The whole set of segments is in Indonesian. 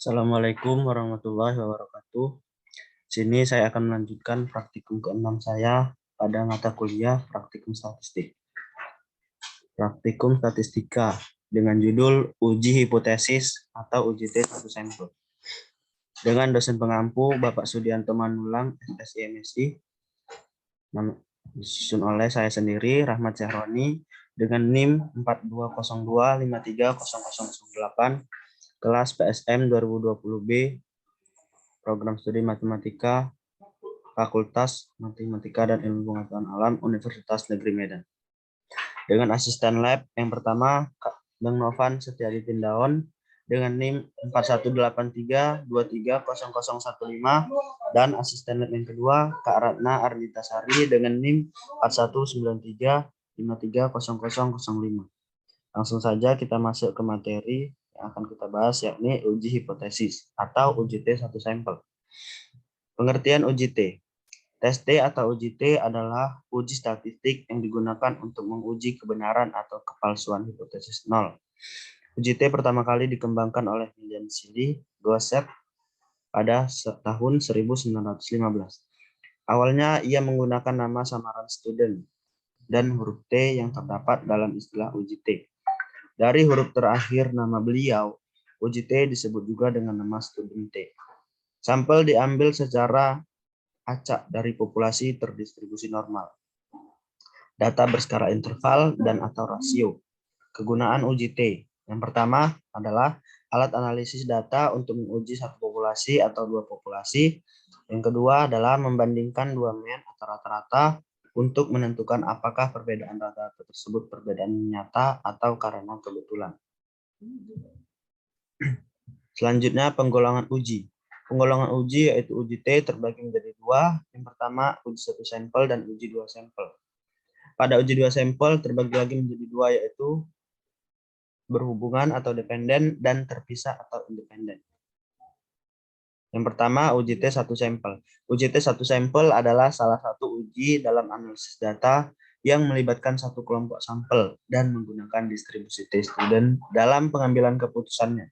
Assalamualaikum warahmatullahi wabarakatuh. Sini saya akan melanjutkan praktikum ke-6 saya pada mata kuliah praktikum statistik. Praktikum statistika dengan judul uji hipotesis atau uji T satu sampel. Dengan dosen pengampu Bapak Sudianto Manulang, SSI MSI, disusun oleh saya sendiri, Rahmat Syahroni, dengan NIM 4202530008, kelas PSM 2020B, Program Studi Matematika, Fakultas Matematika dan Ilmu Pengetahuan Alam, Universitas Negeri Medan. Dengan asisten lab yang pertama, Bang Novan Setiadi Tindaon, dengan NIM 4183230015, dan asisten lab yang kedua, Kak Ratna Ardita Sari, dengan NIM 4193530005. Langsung saja kita masuk ke materi yang akan kita bahas, yakni uji hipotesis atau uji T satu sampel. Pengertian uji T. Tes T atau uji T adalah uji statistik yang digunakan untuk menguji kebenaran atau kepalsuan hipotesis nol. Uji T pertama kali dikembangkan oleh William Seeley Gosset pada tahun 1915. Awalnya ia menggunakan nama samaran student dan huruf T yang terdapat dalam istilah uji T. Dari huruf terakhir nama beliau, uji T disebut juga dengan nama student T. Sampel diambil secara acak dari populasi terdistribusi normal. Data berskala interval dan atau rasio. Kegunaan uji T. Yang pertama adalah alat analisis data untuk menguji satu populasi atau dua populasi. Yang kedua adalah membandingkan dua mean atau rata-rata untuk menentukan apakah perbedaan rata-rata tersebut perbedaan nyata atau karena kebetulan. Selanjutnya penggolongan uji. Penggolongan uji yaitu uji T terbagi menjadi dua. Yang pertama uji satu sampel dan uji dua sampel. Pada uji dua sampel terbagi lagi menjadi dua, yaitu berhubungan atau dependen dan terpisah atau independen. Yang pertama uji T satu sampel. Uji T satu sampel adalah salah satu uji dalam analisis data yang melibatkan satu kelompok sampel dan menggunakan distribusi T student dalam pengambilan keputusannya.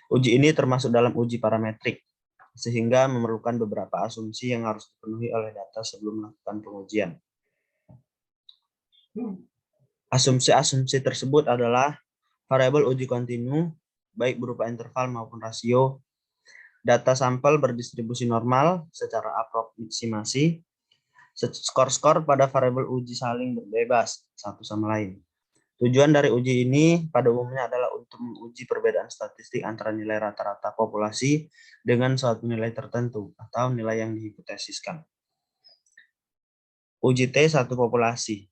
Uji ini termasuk dalam uji parametrik, sehingga memerlukan beberapa asumsi yang harus dipenuhi oleh data sebelum melakukan pengujian. Asumsi-asumsi tersebut adalah variabel uji kontinu, baik berupa interval maupun rasio, data sampel berdistribusi normal secara aproksimasi, skor-skor pada variabel uji saling berbebas satu sama lain. Tujuan dari uji ini pada umumnya adalah untuk menguji perbedaan statistik antara nilai rata-rata populasi dengan suatu nilai tertentu atau nilai yang dihipotesiskan. Uji T satu populasi.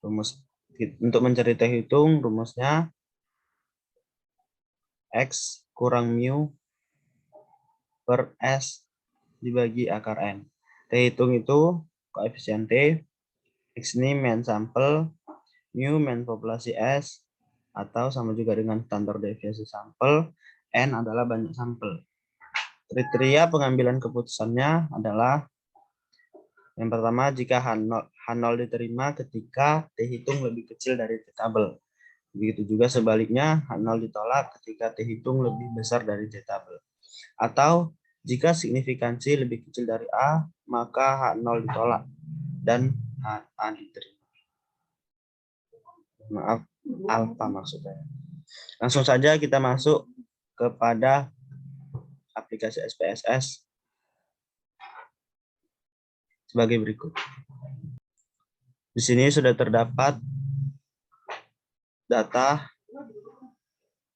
Rumus untuk mencari T hitung, rumusnya X kurang mu per S dibagi akar N. T hitung itu koefisien T, X ini mean sampel, mu mean populasi S, atau sama juga dengan standar deviasi sampel, N adalah banyak sampel. Kriteria pengambilan keputusannya adalah yang pertama, jika H0 diterima ketika T hitung lebih kecil dari T tabel. Begitu juga sebaliknya, H0 ditolak ketika T hitung lebih besar dari T tabel. Atau jika signifikansi lebih kecil dari A, maka H0 ditolak dan HA diterima. Maaf, alfa maksudnya. Langsung saja kita masuk kepada aplikasi SPSS sebagai berikut. Di sini sudah terdapat data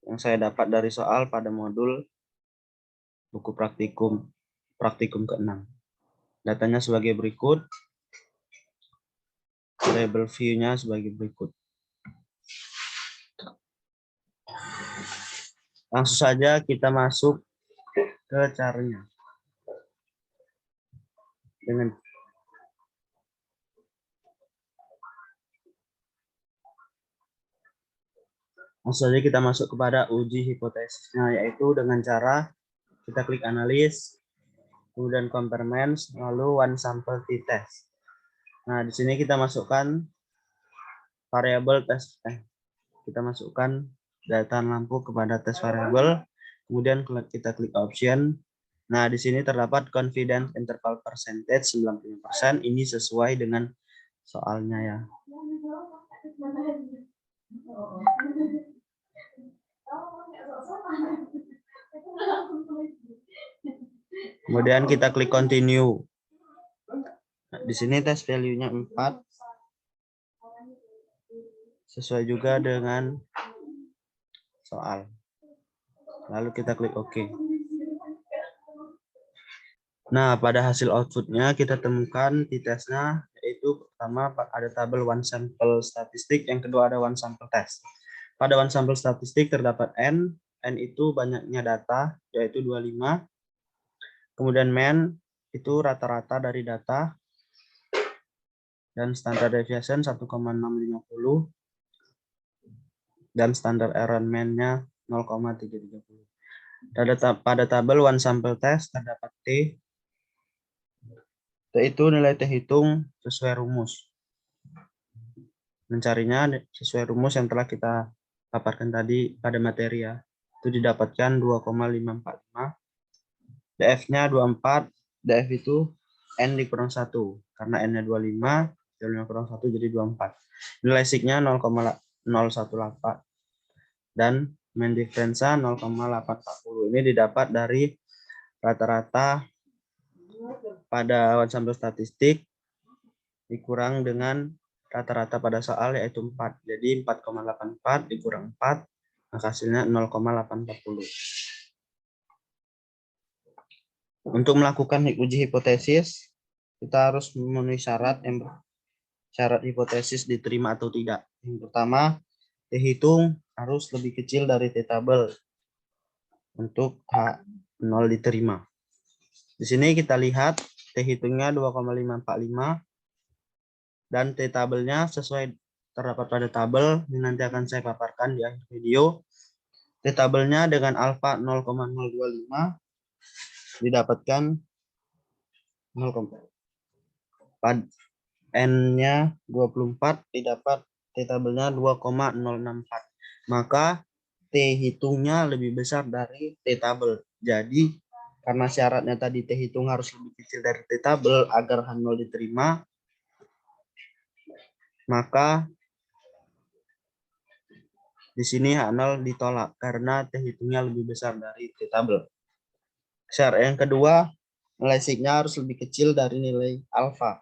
yang saya dapat dari soal pada modul buku praktikum ke-6. Datanya sebagai berikut. Label view-nya sebagai berikut. Langsung saja kita masuk ke caranya. Langsung saja kita masuk kepada uji hipotesisnya, yaitu dengan cara kita klik analis, kemudian compare means, lalu one sample t-test. Nah, di sini kita masukkan variabel tes. Kita masukkan dataan lampu kepada test variable. Kemudian kita klik option. Nah, di sini terdapat confidence interval percentage 95%. Ini sesuai dengan soalnya ya. Kemudian kita klik continue. Nah, di sini test value-nya 4. Sesuai juga dengan soal. Lalu kita klik OK. Nah, pada hasil outputnya kita temukan di tesnya, yaitu pertama ada tabel one sample statistik, yang kedua ada one sample test. Pada one sample statistik terdapat N itu banyaknya data, yaitu 25. Kemudian mean itu rata-rata dari data, dan standard deviation 1,650, dan standar error mean-nya 0,330. Pada tabel one sample test terdapat T. T itu nilai T hitung sesuai rumus. Mencarinya sesuai rumus yang telah kita paparkan tadi pada materi ya. Itu didapatkan 2,545. DF-nya 24. DF itu N dikurang 1. Karena N-nya 25, 25 kurang 1 jadi 24. Nilai sig-nya 0,018. Dan mean difference-nya 0,840. Ini didapat dari rata-rata pada one sample statistik dikurang dengan rata-rata pada soal, yaitu 4. Jadi 4,84 dikurang 4, maka hasilnya 0,840. Untuk melakukan uji hipotesis, kita harus memenuhi syarat hipotesis diterima atau tidak. Yang pertama, T hitung harus lebih kecil dari T tabel untuk H0 diterima. Di sini kita lihat T hitungnya 2,545 dan T tabelnya sesuai terdapat pada tabel. Ini nanti akan saya paparkan di akhir video. T tabelnya dengan alfa 0,025 didapatkan 0, N-nya 24 didapat T tabelnya 2,064. Maka T hitungnya lebih besar dari T tabel. Jadi karena syaratnya tadi T hitung harus lebih kecil dari T tabel agar H0 diterima, maka di sini H0 ditolak karena T hitungnya lebih besar dari T tabel. Syarat yang kedua, nilai sig-nya harus lebih kecil dari nilai alfa.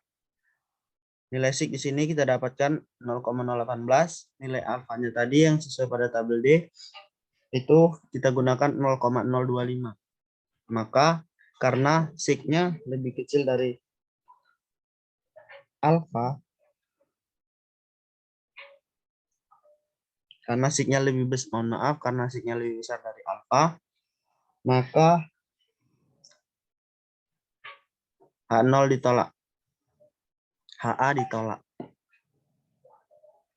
Nilai sig di sini kita dapatkan 0,018. Nilai alfanya tadi yang sesuai pada tabel D itu kita gunakan 0,025. Maka karena sig-nya lebih kecil dari alfa, karena sig-nya lebih besar dari alfa, maka H0 ditolak. HA ditolak.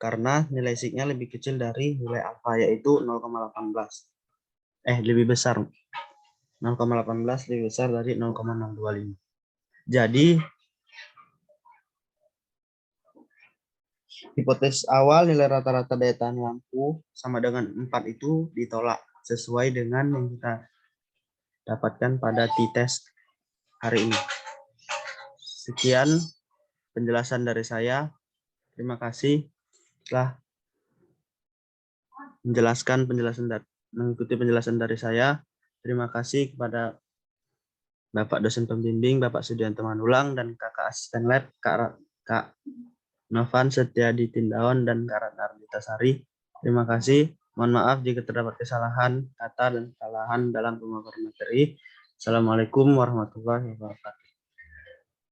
Karena nilai sig-nya lebih kecil dari nilai alfa, yaitu 0,18. Lebih besar. 0,18 lebih besar dari 0,025. Jadi, hipotesis awal nilai rata-rata daya tahan lampu sama dengan 4 itu ditolak sesuai dengan yang kita dapatkan pada t-test hari ini. Sekian penjelasan dari saya. Terima kasih telah mengikuti penjelasan dari saya. Terima kasih kepada Bapak dosen pembimbing, Bapak Sudianto Manulang, dan Kakak asisten lab, Kak Novan Setiadi Tindaon, dan Kak Ratna Arditasari. Terima kasih. Mohon maaf jika terdapat kesalahan kata dan kesalahan dalam pemaparan materi. Assalamualaikum warahmatullahi wabarakatuh.